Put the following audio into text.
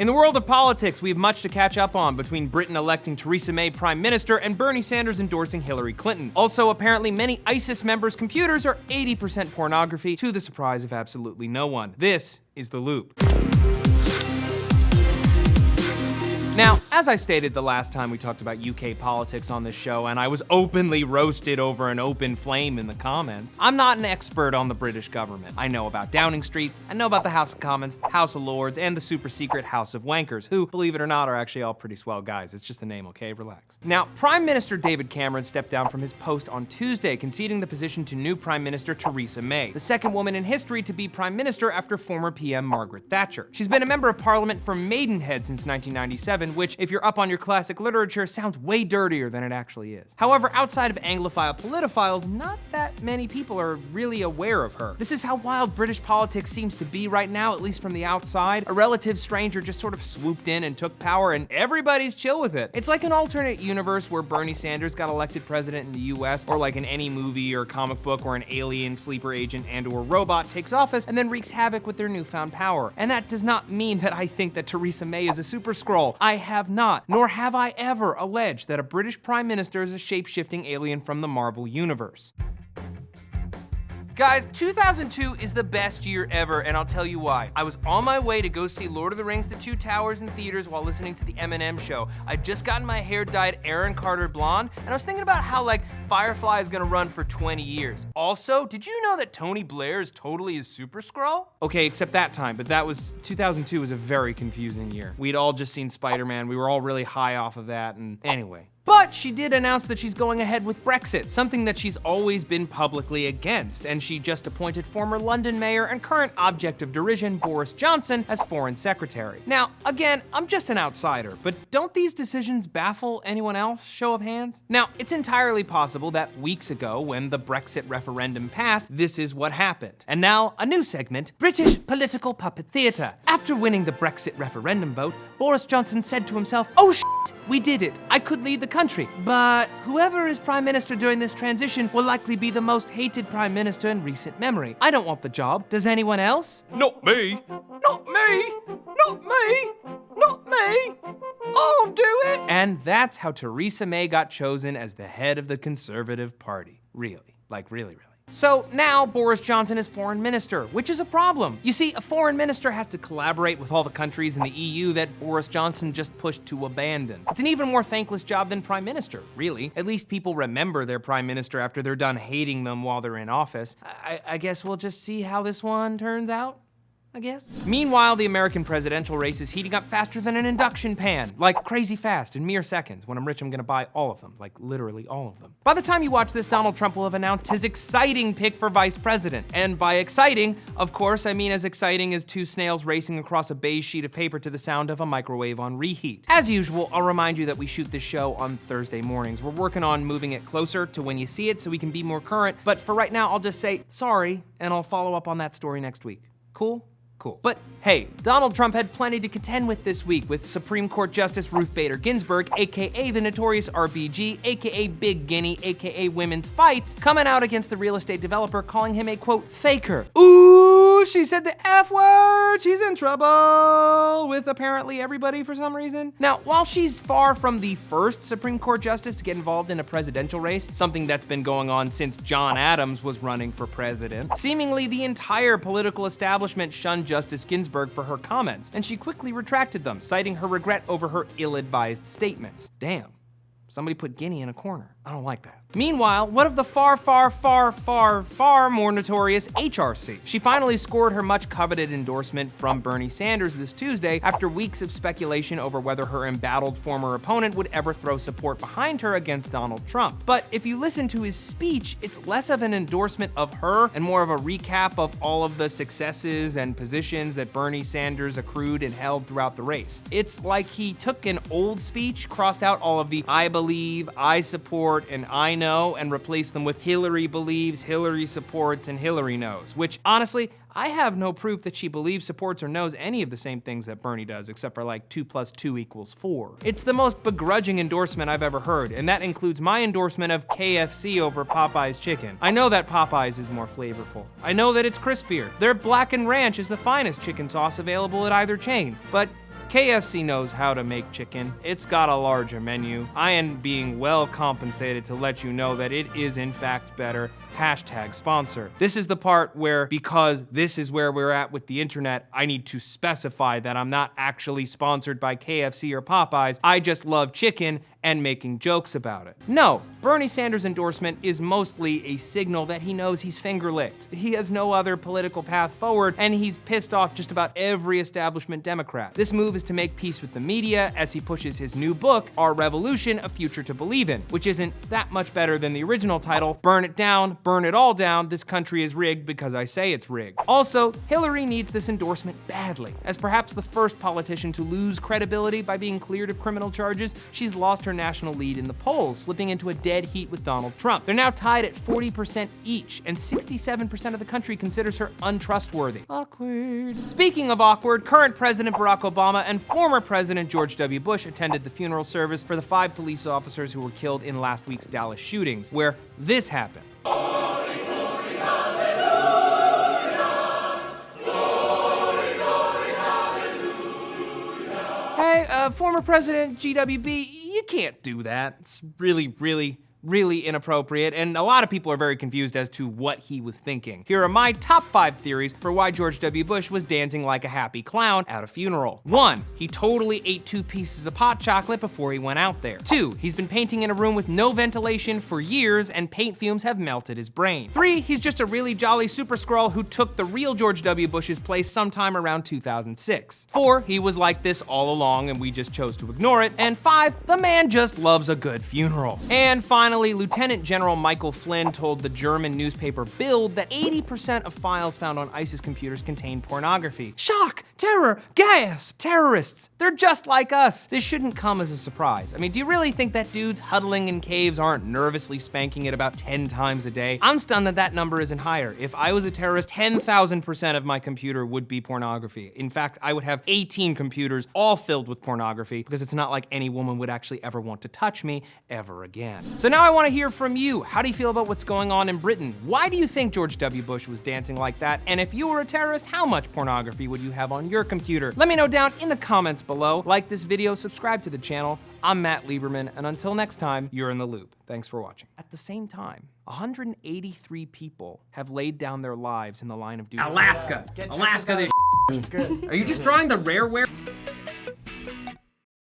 In the world of politics, we have much to catch up on between Britain electing Theresa May Prime Minister and Bernie Sanders endorsing Hillary Clinton. Also, apparently many ISIS members' computers are 80% pornography, to the surprise of absolutely no one. This is The Loop. Now, as I stated the last time we talked about UK politics on this show, and I was openly roasted over an open flame in the comments, I'm not an expert on the British government. I know about Downing Street, I know about the House of Commons, House of Lords, and the super secret House of Wankers, who, believe it or not, are actually all pretty swell guys. It's just a name, okay? Relax. Now, Prime Minister David Cameron stepped down from his post on Tuesday, conceding the position to new Prime Minister Theresa May, the second woman in history to be Prime Minister after former PM Margaret Thatcher. She's been a member of Parliament for Maidenhead since 1997, which, if you're up on your classic literature, sounds way dirtier than it actually is. However, outside of Anglophile politophiles, not that many people are really aware of her. This is how wild British politics seems to be right now, at least from the outside. A relative stranger just sort of swooped in and took power, and everybody's chill with it. It's like an alternate universe where Bernie Sanders got elected president in the US, or like in any movie or comic book where an alien, sleeper agent, and/or robot takes office and then wreaks havoc with their newfound power. And that does not mean that I think that Theresa May is a super Skrull. I have not, nor have I ever alleged that a British Prime Minister is a shape-shifting alien from the Marvel Universe. Guys, 2002 is the best year ever, and I'll tell you why. I was on my way to go see Lord of the Rings: The Two Towers in theaters while listening to the Eminem show. I'd just gotten my hair dyed Aaron Carter blonde, and I was thinking about how, like, Firefly is gonna run for 20 years. Also, did you know that Tony Blair is totally a super Skrull? Okay, except that time, but 2002 was a very confusing year. We'd all just seen Spider-Man, we were all really high off of that, and anyway. But she did announce that she's going ahead with Brexit, something that she's always been publicly against, and she just appointed former London mayor and current object of derision Boris Johnson as foreign secretary. Now, again, I'm just an outsider, but don't these decisions baffle anyone else? Show of hands? Now, it's entirely possible that weeks ago, when the Brexit referendum passed, this is what happened. And now, a new segment, British political puppet theater. After winning the Brexit referendum vote, Boris Johnson said to himself, "Oh shit, we did it. I could lead the country. But whoever is prime minister during this transition will likely be the most hated prime minister in recent memory. I don't want the job. Does anyone else?" Not me. Not me. Not me. Not me. I'll do it. And that's how Theresa May got chosen as the head of the Conservative Party. Really. Like, really. So now Boris Johnson is foreign minister, which is a problem. You see, a foreign minister has to collaborate with all the countries in the EU that Boris Johnson just pushed to abandon. It's an even more thankless job than prime minister, really. At least people remember their prime minister after they're done hating them while they're in office. I guess we'll just see how this one turns out. I guess. Meanwhile, the American presidential race is heating up faster than an induction pan. Like crazy fast, in mere seconds. When I'm rich, I'm gonna buy all of them. Like literally all of them. By the time you watch this, Donald Trump will have announced his exciting pick for vice president. And by exciting, of course, I mean as exciting as two snails racing across a beige sheet of paper to the sound of a microwave on reheat. As usual, I'll remind you that we shoot this show on Thursday mornings. We're working on moving it closer to when you see it so we can be more current. But for right now, I'll just say sorry, and I'll follow up on that story next week. Cool? Cool. But hey, Donald Trump had plenty to contend with this week, with Supreme Court Justice Ruth Bader Ginsburg, aka the notorious RBG, aka Big Guinea, aka Women's Fights, coming out against the real estate developer, calling him a, quote, faker. Ooh, she said the F word, she's in trouble with apparently everybody for some reason. Now, while she's far from the first Supreme Court Justice to get involved in a presidential race, something that's been going on since John Adams was running for president, seemingly the entire political establishment shunned Justice Ginsburg for her comments, and she quickly retracted them, citing her regret over her ill-advised statements. Damn. Somebody put Guinea in a corner. I don't like that. Meanwhile, what of the far more notorious HRC? She finally scored her much coveted endorsement from Bernie Sanders this Tuesday after weeks of speculation over whether her embattled former opponent would ever throw support behind her against Donald Trump. But if you listen to his speech, it's less of an endorsement of her and more of a recap of all of the successes and positions that Bernie Sanders accrued and held throughout the race. It's like he took an old speech, crossed out all of the I believe, I support, and I know, and replace them with Hillary believes, Hillary supports, and Hillary knows, which honestly, I have no proof that she believes, supports, or knows any of the same things that Bernie does, except for like 2 + 2 = 4. It's the most begrudging endorsement I've ever heard, and that includes my endorsement of KFC over Popeye's chicken. I know that Popeye's is more flavorful. I know that it's crispier. Their Black & Ranch is the finest chicken sauce available at either chain, but KFC knows how to make chicken. It's got a larger menu. I am being well compensated to let you know that it is in fact better. Hashtag sponsor. This is the part where, because this is where we're at with the internet, I need to specify that I'm not actually sponsored by KFC or Popeyes. I just love chicken and making jokes about it. No, Bernie Sanders' endorsement is mostly a signal that he knows he's finger-licked. He has no other political path forward, and he's pissed off just about every establishment Democrat. This move is to make peace with the media as he pushes his new book, Our Revolution, A Future to Believe In, which isn't that much better than the original title, Burn It Down, Burn It All Down, This Country is Rigged Because I Say It's Rigged. Also, Hillary needs this endorsement badly. As perhaps the first politician to lose credibility by being cleared of criminal charges, she's lost her national lead in the polls, slipping into a dead heat with Donald Trump. They're now tied at 40% each, and 67% of the country considers her untrustworthy. Awkward. Speaking of awkward, current President Barack Obama and former President George W. Bush attended the funeral service for the 5 police officers who were killed in last week's Dallas shootings, where this happened. Hey, former President GWB, you can't do that. It's really inappropriate, and a lot of people are very confused as to what he was thinking. Here are my top 5 theories for why George W. Bush was dancing like a happy clown at a funeral. 1, he totally ate 2 pieces of hot chocolate before he went out there. 2, he's been painting in a room with no ventilation for years and paint fumes have melted his brain. 3, he's just a really jolly super Skrull who took the real George W. Bush's place sometime around 2006. 4, he was like this all along and we just chose to ignore it. And 5, the man just loves a good funeral. And finally, Lieutenant General Michael Flynn told the German newspaper Bild that 80% of files found on ISIS computers contain pornography. Shock! Terror! Gasp! Terrorists! They're just like us! This shouldn't come as a surprise. I mean, do you really think that dudes huddling in caves aren't nervously spanking it about 10 times a day? I'm stunned that that number isn't higher. If I was a terrorist, 10,000% of my computer would be pornography. In fact, I would have 18 computers all filled with pornography because it's not like any woman would actually ever want to touch me ever again. So now I want to hear from you. How do you feel about what's going on in Britain? Why do you think George W. Bush was dancing like that? And if you were a terrorist, how much pornography would you have on your computer? Let me know down in the comments below. Like this video, subscribe to the channel. I'm Matt Lieberman, and until next time, you're in the loop. Thanks for watching. At the same time, 183 people have laid down their lives in the line of duty. Alaska, this good. Are you just drawing the rareware?